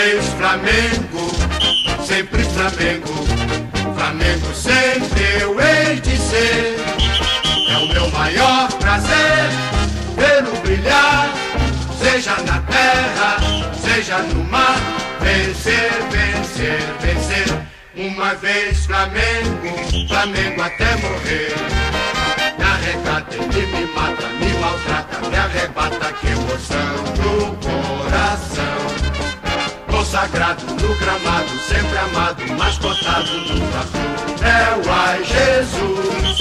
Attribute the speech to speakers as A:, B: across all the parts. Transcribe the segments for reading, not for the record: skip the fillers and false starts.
A: vez Flamengo, sempre Flamengo, Flamengo sempre eu hei de ser. É o meu maior prazer vê-lo brilhar, seja na terra, seja no mar. Vencer, vencer, vencer. Uma vez Flamengo, Flamengo até morrer. Me arrecata, ele me mata, me maltrata, me arrebata, que emoção do coração. Consagrado no gramado, sempre amado, mascotado no Fla-Flu. É o ai Jesus,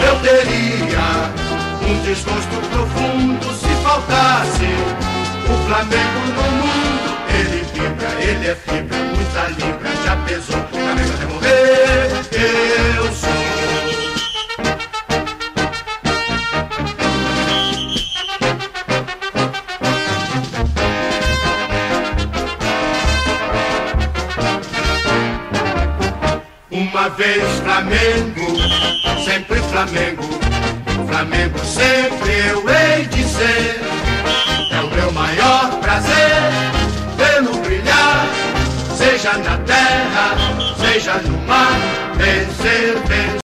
A: eu teria um desgosto profundo se faltasse o Flamengo no mundo. Ele vibra, ele é fibra, muita libra, já pesou, Flamengo até morrer, eu sou. Uma vez Flamengo, sempre Flamengo, Flamengo sempre eu hei de ser.